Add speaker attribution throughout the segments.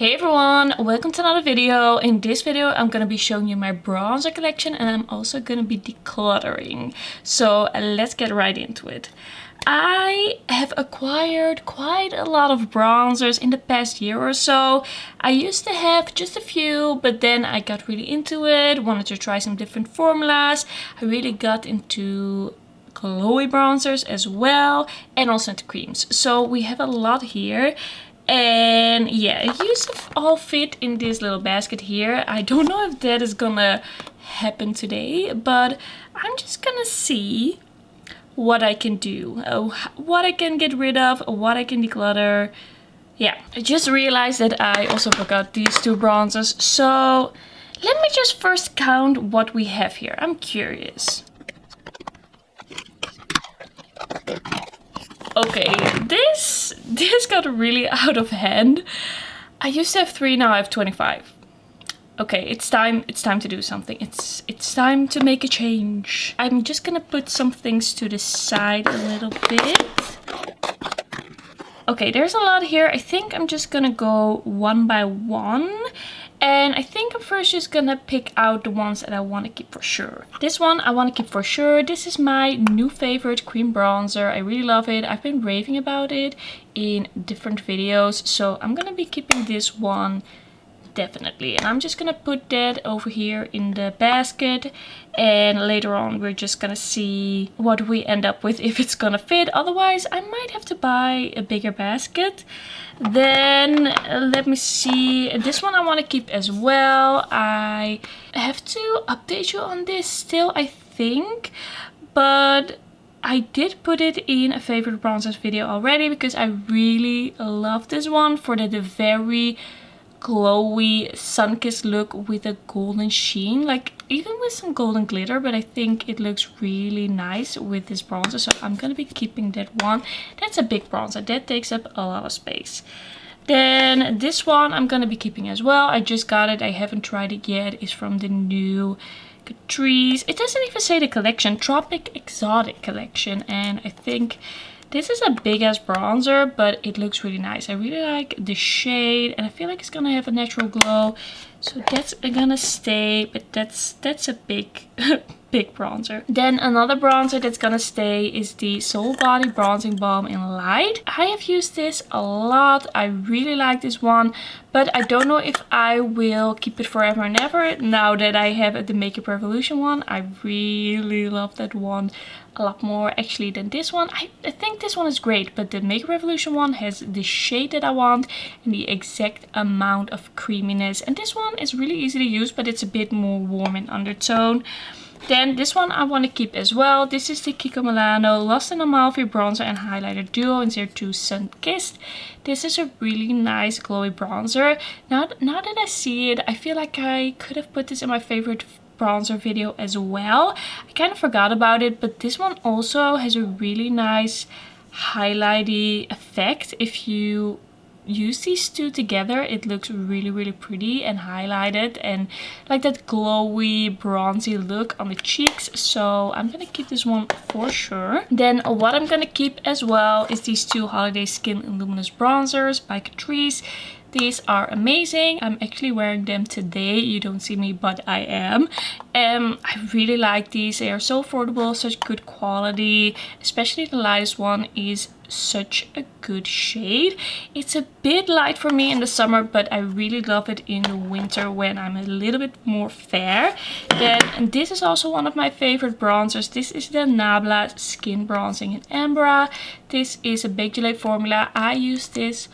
Speaker 1: Hey everyone, welcome to another video. In this video I'm gonna be showing you my bronzer collection and I'm also gonna be decluttering. So let's get right into it. I have acquired quite a lot of bronzers in the past year or so. I used to have just a few, but then I got really into it, wanted to try some different formulas. I really got into glowy bronzers as well and also into creams. So we have a lot here. And yeah, it used to all fit in this little basket here. I don't know if that is gonna happen today, but I'm just gonna see what I can do, what I can get rid of, what I can declutter. Yeah, I just realized that I also forgot these two bronzers. So let me just first count what we have here. I'm curious. Okay, this got really out of hand. I used to have 3, now I have 25. Okay, it's time to do something. It's time to make a change. I'm just gonna put some things to the side a little bit. Okay, there's a lot here. I think I'm just gonna go one by one. And I think I'm first just gonna pick out the ones that I want to keep for sure. This one I want to keep for sure. This is my new favorite cream bronzer. I really love it. I've been raving about it in different videos. So I'm gonna be keeping this one definitely. And I'm just gonna put that over here in the basket. And later on we're just gonna see what we end up with, if it's gonna fit. Otherwise I might have to buy a bigger basket. Then let me see, this one I want to keep as well. I have to update you on this still, I think, but I did put it in a favorite bronzers video already because I really love this one for the very glowy sun-kissed look with a golden sheen, like even with some golden glitter, but I think it looks really nice with this bronzer, so I'm gonna be keeping that one. That's a big bronzer, that takes up a lot of space. Then this one I'm gonna be keeping as well. I just got it, I haven't tried it yet. It's from the new Catrice. It doesn't even say the collection, Tropic Exotic collection, and I think this is a big ass bronzer, but it looks really nice. I really like the shade and I feel like it's gonna have a natural glow. So that's gonna stay, but that's a big big bronzer. Then another bronzer that's gonna stay is the Soul Body Bronzing Balm in Light. I have used this a lot. I really like this one, but I don't know if I will keep it forever and ever. Now that I have the Makeup Revolution one, I really love that one a lot more actually than this one. I think this one is great, but the Makeup Revolution one has the shade that I want and the exact amount of creaminess, and this one is really easy to use, but it's a bit more warm in undertone. Then this one I want to keep as well. This is the Kiko Milano Lost in Amalfi Bronzer and Highlighter Duo in 02 Sun Kissed. This is a really nice glowy bronzer. Now that I see it, I feel like I could have put this in my favorite bronzer video as well. I kind of forgot about it, but this one also has a really nice highlighty effect. If you use these two together, it looks really pretty and highlighted and like that glowy bronzy look on the cheeks. So I'm gonna keep this one for sure. Then what I'm gonna keep as well is these two Holiday Skin Luminous Bronzers by Catrice. These are amazing. I'm actually wearing them today. You don't see me, but I am. I really like these. They are so affordable, such good quality. Especially the lightest one is such a good shade. It's a bit light for me in the summer, but I really love it in the winter when I'm a little bit more fair. Then this is also one of my favorite bronzers. This is the Nabla Skin Bronzing in Ambra. This is a Bake Gelate formula. I use this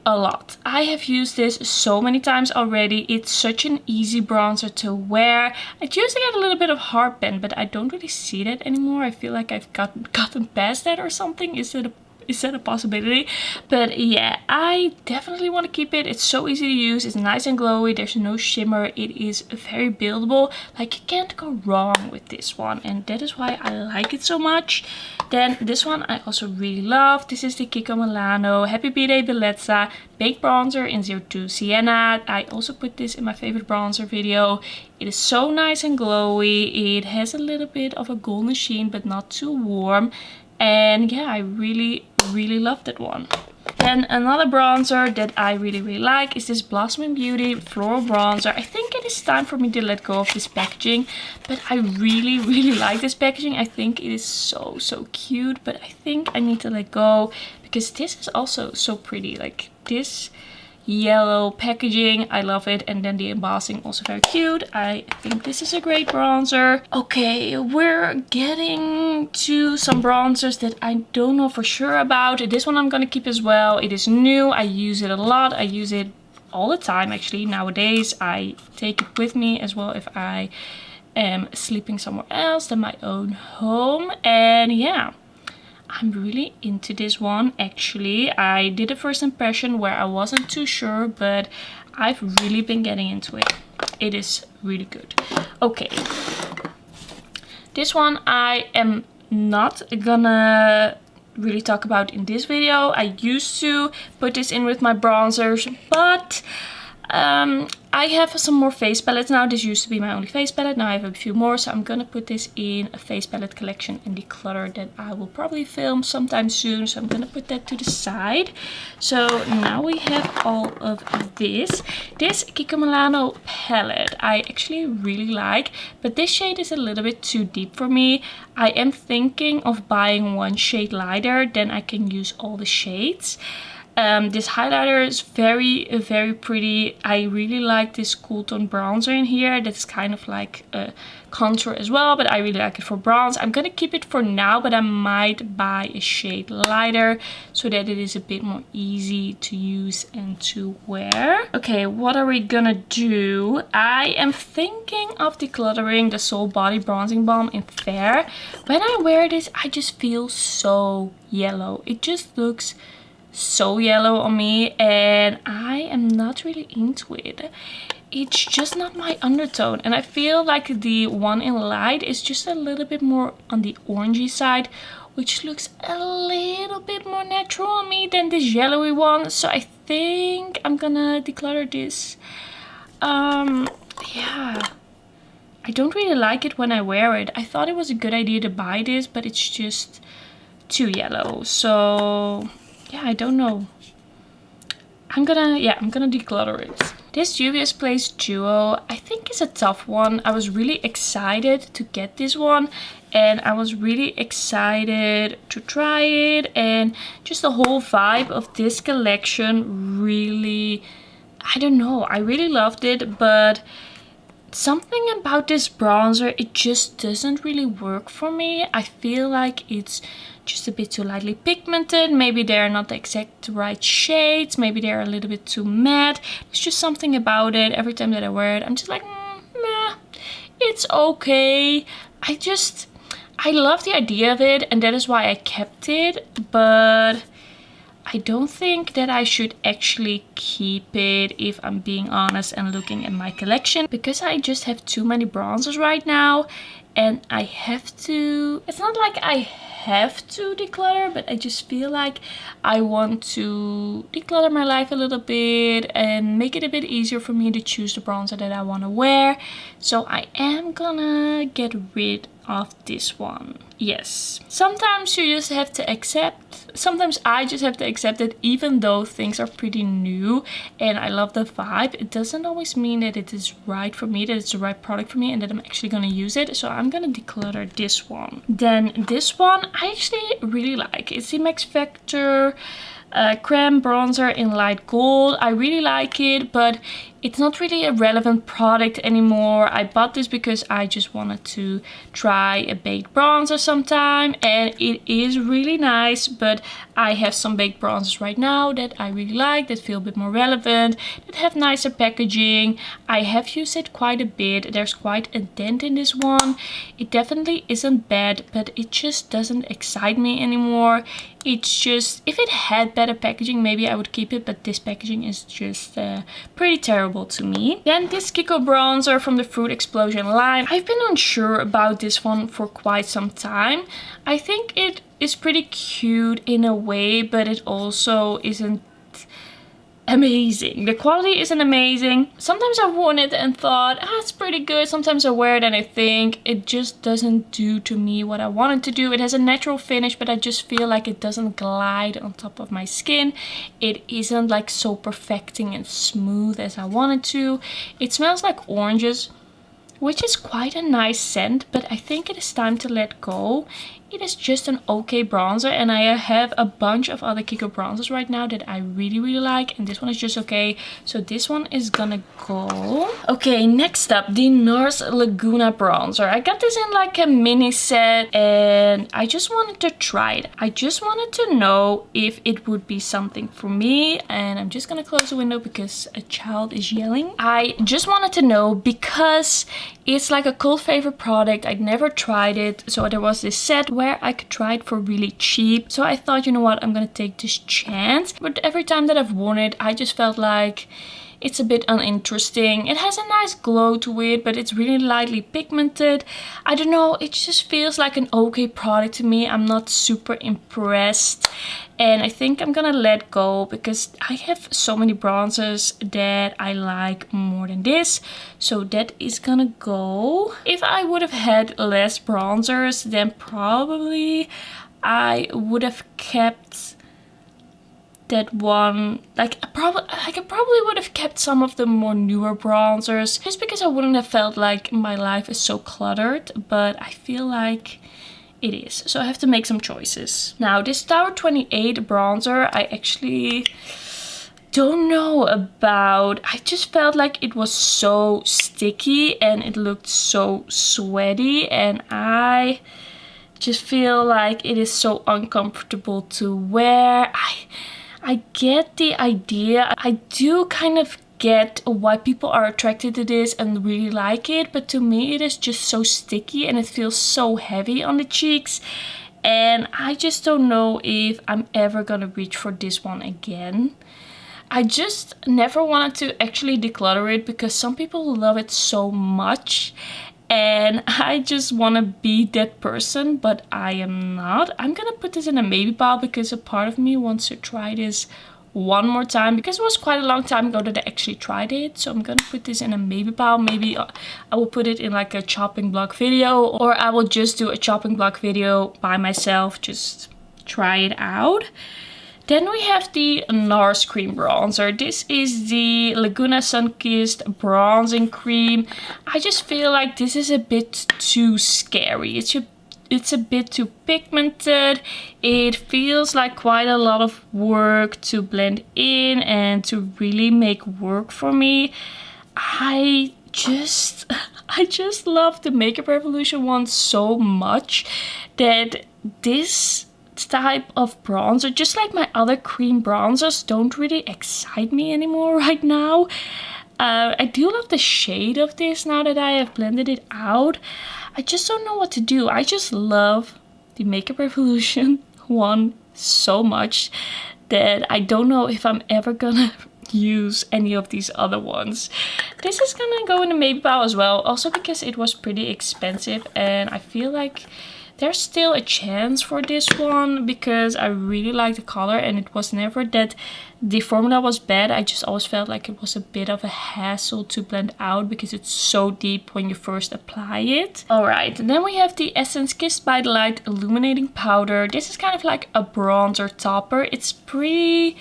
Speaker 1: a lot. I have used this so many times already. It's such an easy bronzer to wear. I used to get a little bit of heartburn, but I don't really see that anymore. I feel like I've gotten past that or something. Is that a possibility? But yeah, I definitely want to keep it. It's so easy to use. It's nice and glowy. There's no shimmer. It is very buildable. Like, you can't go wrong with this one, and that is why I like it so much. Then this one I also really love. This is the Kiko Milano Happy B-Day Bellezza Baked Bronzer in 02 Sienna. I also put this in my favorite bronzer video. It is so nice and glowy. It has a little bit of a golden sheen, but not too warm. And yeah, I really love that one. Then another bronzer that I really like is this Blossoming Beauty Floral Bronzer. I think it is time for me to let go of this packaging, but I really like this packaging. I think it is so cute, but I think I need to let go because this is also so pretty. Like this yellow packaging, I love it, and then the embossing also very cute. I think this is a great bronzer. Okay, we're getting to some bronzers that I don't know for sure about. This one I'm gonna keep as well. It is new, I use it a lot, I use it all the time actually. Nowadays I take it with me as well if I am sleeping somewhere else than my own home. And yeah, I'm really into this one actually. I did a first impression where I wasn't too sure, but I've really been getting into it. It is really good. Okay, this one I am not gonna really talk about in this video. I used to put this in with my bronzers, but I have some more face palettes now. This used to be my only face palette. Now I have a few more, so I'm gonna put this in a face palette collection and declutter that I will probably film sometime soon. So I'm gonna put that to the side. So now we have all of this. This Kiko Milano palette I actually really like, but this shade is a little bit too deep for me. I am thinking of buying one shade lighter, then I can use all the shades. This highlighter is very pretty. I really like this cool tone bronzer in here. That's kind of like a contour as well, but I really like it for bronze. I'm gonna keep it for now, but I might buy a shade lighter so that it is a bit more easy to use and to wear. Okay, what are we gonna do? I am thinking of decluttering the Soul Body Bronzing Balm in Fair. When I wear this, I just feel so yellow. It just looks so yellow on me and I am not really into it. It's just not my undertone, and I feel like the one in light is just a little bit more on the orangey side, which looks a little bit more natural on me than this yellowy one. So I think I'm gonna declutter this. Yeah, I don't really like it when I wear it. I thought it was a good idea to buy this, but it's just too yellow. So yeah, I don't know. I'm gonna declutter it. This Juvia's Place Duo, I think is a tough one. I was really excited to get this one, and I was really excited to try it, and just the whole vibe of this collection really, I don't know, I really loved it, but something about this bronzer, it just doesn't really work for me. I feel like it's just a bit too lightly pigmented. Maybe they're not the exact right shades. Maybe they're a little bit too matte. There's just something about it. Every time that I wear it, I'm just like, nah, it's okay. I love the idea of it, and that is why I kept it. But I don't think that I should actually keep it, if I'm being honest and looking at my collection, because I just have too many bronzers right now, and I have to, it's not like I have to declutter, but I just feel like I want to declutter my life a little bit and make it a bit easier for me to choose the bronzer that I want to wear. So I am gonna get rid of this one. Yes, sometimes you just have to accept, sometimes I just have to accept that even though things are pretty new and I love the vibe, it doesn't always mean that it is right for me, that it's the right product for me, and that I'm actually gonna use it. So I'm gonna declutter this one. Then this one I actually really like. It's the Max Factor Creme Bronzer in light gold. I really like it, but it's not really a relevant product anymore. I bought this because I just wanted to try a baked bronzer sometime, and it is really nice, but I have some baked bronzers right now that I really like, that feel a bit more relevant, that have nicer packaging. I have used it quite a bit. There's quite a dent in this one. It definitely isn't bad, but it just doesn't excite me anymore. It's just, if it had better packaging, maybe I would keep it, but this packaging is just pretty terrible to me. Then this Kiko bronzer from the Fruit Explosion line. I've been unsure about this one for quite some time. I think it is pretty cute in a way, but it also isn't amazing. The quality isn't amazing. Sometimes I've worn it and thought, it's pretty good. Sometimes I wear it and I think it just doesn't do to me what I want it to do. It has a natural finish, but I just feel like it doesn't glide on top of my skin. It isn't like so perfecting and smooth as I want it to. It smells like oranges, which is quite a nice scent, but I think it is time to let go. It is just an okay bronzer, and I have a bunch of other Kiko bronzers right now that I really like, and this one is just okay. So this one is gonna go. Okay, next up, the Nars Laguna bronzer. I got this in like a mini set, and I just wanted to try it. I just wanted to know if it would be something for me, and I'm just gonna close the window because a child is yelling. I just wanted to know because it's like a cult favorite product. I'd never tried it, so there was this set where I could try it for really cheap. So I thought, you know what, I'm gonna take this chance. But every time that I've worn it, I just felt like it's a bit uninteresting. It has a nice glow to it, but it's really lightly pigmented. I don't know, it just feels like an okay product to me. I'm not super impressed. And I think I'm gonna let go because I have so many bronzers that I like more than this. So that is gonna go. If I would have had less bronzers, then probably I would have kept that one. Like I probably would have kept some of the more newer bronzers just because I wouldn't have felt like my life is so cluttered. But I feel like it is. So I have to make some choices. Now this Tower 28 bronzer, I actually don't know about. I just felt like it was so sticky and it looked so sweaty, and I just feel like it is so uncomfortable to wear. I get the idea. I do kind of get why people are attracted to this and really like it, but to me it is just so sticky and it feels so heavy on the cheeks, and I just don't know if I'm ever gonna reach for this one again. I just never wanted to actually declutter it because some people love it so much, and I just want to be that person, but I am not. I'm gonna put this in a maybe pile because a part of me wants to try this one more time because it was quite a long time ago that I actually tried it. So I'm gonna put this in a maybe pile. Maybe I will put it in like a chopping block video, or I will just do a chopping block video by myself, just try it out. Then we have the Nars cream bronzer. This is the Laguna Sun-Kissed bronzing cream. I just feel like this is a bit too scary. It's a bit too pigmented. It feels like quite a lot of work to blend in and to really make work for me. I just love the Makeup Revolution one so much that this type of bronzer, just like my other cream bronzers, don't really excite me anymore right now. I do love the shade of this now that I have blended it out. I just don't know what to do. I just love the Makeup Revolution one so much that I don't know if I'm ever gonna use any of these other ones. This is gonna go in the maybe pile as well, also because it was pretty expensive, and I feel like there's still a chance for this one because I really like the color, and it was never that the formula was bad. I just always felt like it was a bit of a hassle to blend out because it's so deep when you first apply it. Alright, then we have the Essence Kissed by the Light Illuminating Powder. This is kind of like a bronzer topper. It's pretty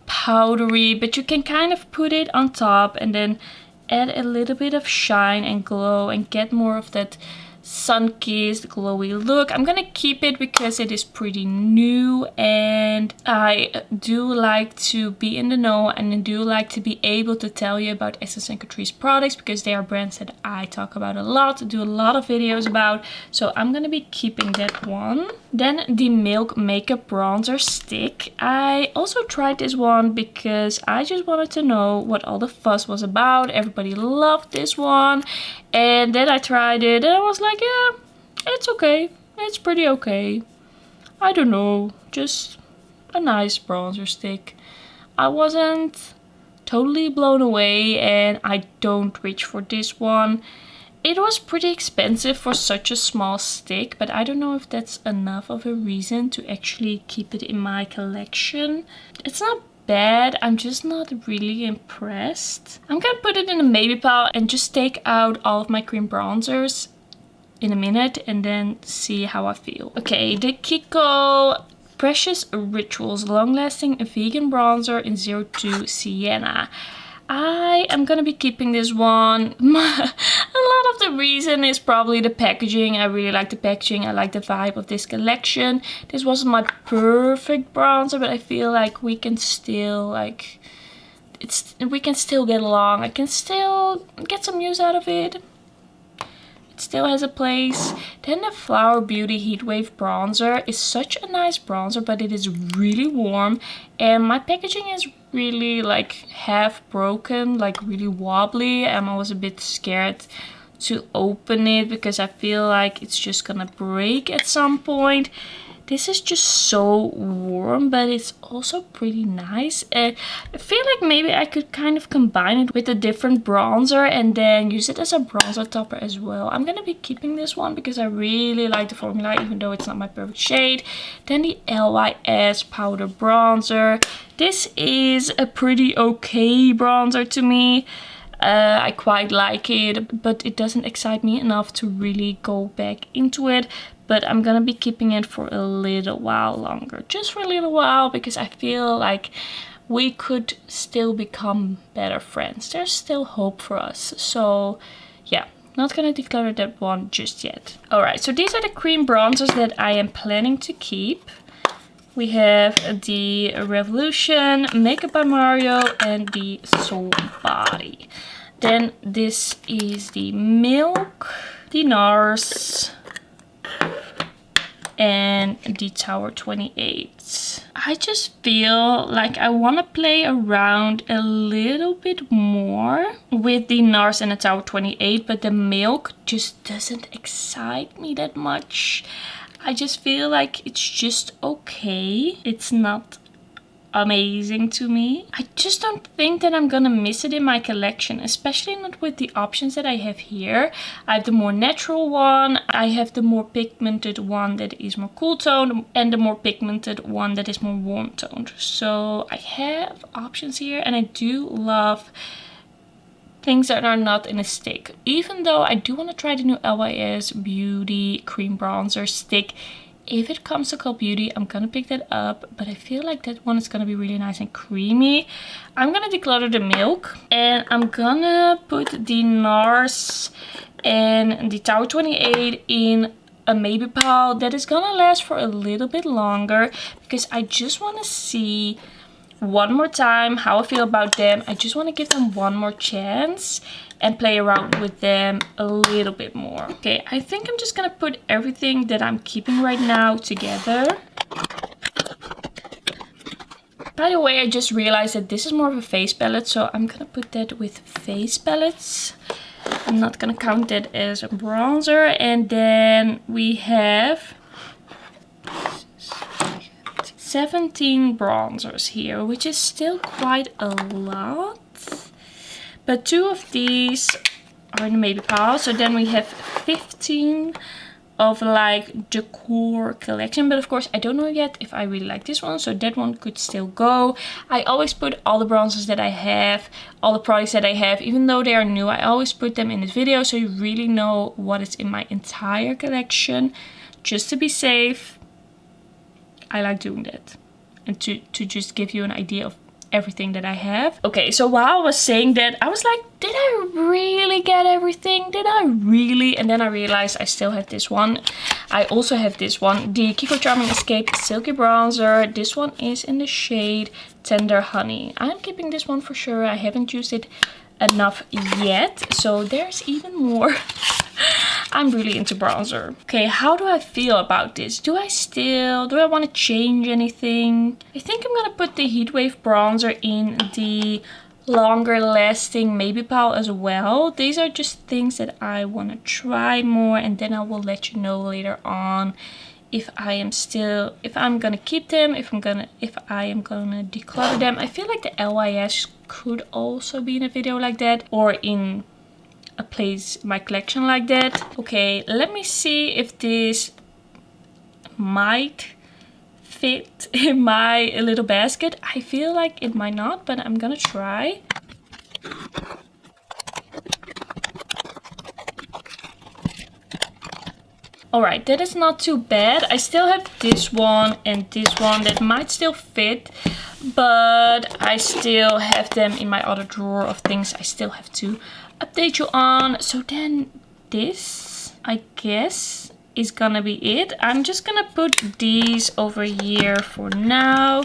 Speaker 1: powdery, but you can kind of put it on top and then add a little bit of shine and glow and get more of that sun-kissed glowy look. I'm gonna keep it because it is pretty new, and I do like to be in the know, and I do like to be able to tell you about Etos and Catrice products because they are brands that I talk about a lot, do a lot of videos about, so I'm gonna be keeping that one. Then the Milk Makeup Bronzer Stick. I also tried this one because I just wanted to know what all the fuss was about. Everybody loved this one, and then I tried it and I was like, yeah, it's okay. It's pretty okay. I don't know, just a nice bronzer stick. I wasn't totally blown away, and I don't reach for this one. It was pretty expensive for such a small stick, but I don't know if that's enough of a reason to actually keep it in my collection. It's not bad. I'm just not really impressed. I'm gonna put it in a Maybe pile and just take out all of my cream bronzers in a minute and then see how I feel. Okay, the Kiko Precious Rituals Long Lasting Vegan Bronzer in 02 Sienna. I am gonna be keeping this one. A lot of the reason is probably the packaging. I really like the packaging. I like the vibe of this collection. This wasn't my perfect bronzer, but I feel like we can still like we can still get along. I can still get some use out of it. Still has a place. Then the Flower Beauty Heatwave Bronzer is such a nice bronzer, but it is really warm and my packaging is really like half broken, like really wobbly. I was a bit scared to open it because I feel like it's just gonna break at some point. This is just so warm, but it's also pretty nice. I feel like maybe I could kind of combine it with a different bronzer and then use it as a bronzer topper as well. I'm gonna be keeping this one because I really like the formula, even though it's not my perfect shade. Then the LYS Powder Bronzer. This is a pretty okay bronzer to me. I quite like it, but it doesn't excite me enough to really go back into it. But I'm gonna be keeping it for a little while longer. Just for a little while, because I feel like we could still become better friends. There's still hope for us. So yeah, not gonna declutter that one just yet. Alright, so these are the cream bronzers that I am planning to keep. We have the Revolution, Makeup by Mario, and the Soul Body. Then this is the Milk, the Nars, and the Tower 28. I just feel like I want to play around a little bit more with the Nars and the Tower 28, but the Milk just doesn't excite me that much. I just feel like it's just okay. It's not amazing to me. I just don't think that I'm gonna miss it in my collection, especially not with the options that I have here. I have the more natural one, I have the more pigmented one that is more cool toned, and the more pigmented one that is more warm toned. So I have options here, and I do love things that are not in a stick. Even though I do want to try the new LYS Beauty Cream Bronzer stick. If it comes to Cult Beauty, I'm gonna pick that up, but I feel like that one is gonna be really nice and creamy. I'm gonna declutter the Milk, and I'm gonna put the Nars and the Tower 28 in a Maybe pile that is gonna last for a little bit longer, because I just want to see one more time how I feel about them. I just want to give them one more chance and play around with them a little bit more. Okay, I think I'm just gonna put everything that I'm keeping right now together. By the way, I just realized that this is more of a face palette, so I'm gonna put that with face palettes. I'm not gonna count that as a bronzer. And then we have 17 bronzers here, which is still quite a lot. But 2 of these are in the Maybe pile. So then we have 15 of like decor collection. But of course, I don't know yet if I really like this one. So that one could still go. I always put all the bronzers that I have, all the products that I have, even though they are new, I always put them in this video. So you really know what is in my entire collection. Just to be safe, I like doing that. And to just give you an idea of everything that I have. Okay, so while I was saying that, I was like, did I really get everything? Did I really? And then I realized I still have this one. I also have this one, the Kiko Charming Escape Silky Bronzer. This one is in the shade Tender Honey. I'm keeping this one for sure. I haven't used it enough yet, so there's even more. I'm really into bronzer. Okay, how do I feel about this? Do I want to change anything? I think I'm gonna put the Heatwave bronzer in the longer lasting Maybe pile as well. These are just things that I want to try more, and then I will let you know later on if I'm gonna keep them, if I am gonna declutter them. I feel like the LYS could also be in a video like that, or in a place in my collection like that. Okay, let me see if this might fit in my little basket. I feel like it might not, but I'm gonna try. Alright, that is not too bad. I still have this one and this one that might still fit, but I still have them in my other drawer of things I still have to update you on. So then this, I guess, is gonna be it. I'm just gonna put these over here for now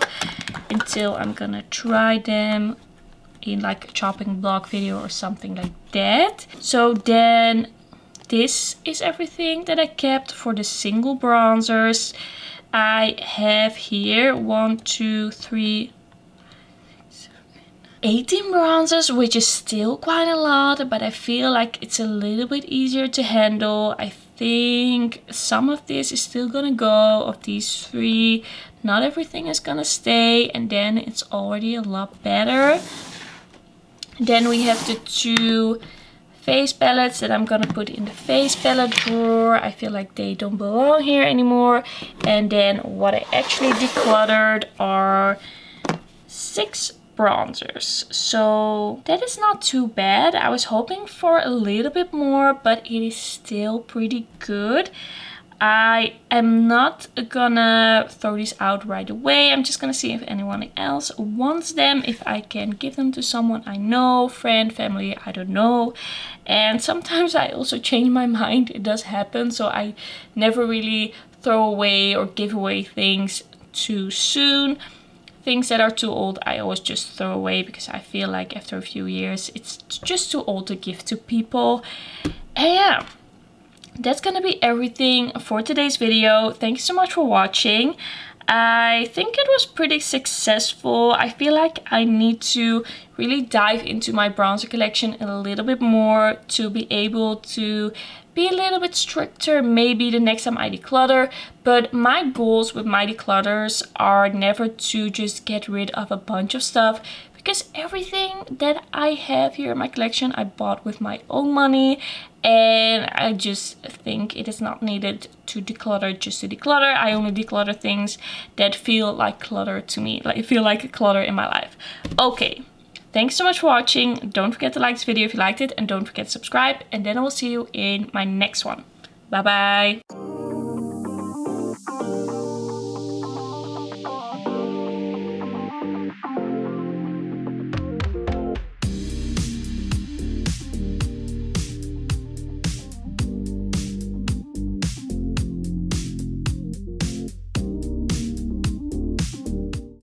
Speaker 1: until I'm gonna try them in like a chopping block video or something like that. So then this is everything that I kept for the single bronzers. I have here 1, 2, 3, 18 bronzers, which is still quite a lot, but I feel like it's a little bit easier to handle. I think some of this is still gonna go, of these 3. Not everything is gonna stay, and then it's already a lot better. Then we have the 2 face palettes that I'm gonna put in the face palette drawer. I feel like they don't belong here anymore. And then what I actually decluttered are 6 bronzers. So that is not too bad. I was hoping for a little bit more, but it is still pretty good. I am not gonna throw these out right away. I'm just gonna see if anyone else wants them, if I can give them to someone I know, friend, family, I don't know. And sometimes I also change my mind. It does happen, so I never really throw away or give away things too soon. Things that are too old, I always just throw away because I feel like after a few years it's just too old to give to people. And yeah, that's gonna be everything for today's video. Thanks so much for watching. I think it was pretty successful. I feel like I need to really dive into my bronzer collection a little bit more to be able to be a little bit stricter maybe the next time I declutter. But my goals with my declutters are never to just get rid of a bunch of stuff, because everything that I have here in my collection I bought with my own money, and I just think it is not needed to declutter just to declutter. I only declutter things that feel like clutter to me, like feel like a clutter in my life. Okay, thanks so much for watching. Don't forget to like this video if you liked it, and don't forget to subscribe, and then I will see you in my next one. Bye bye.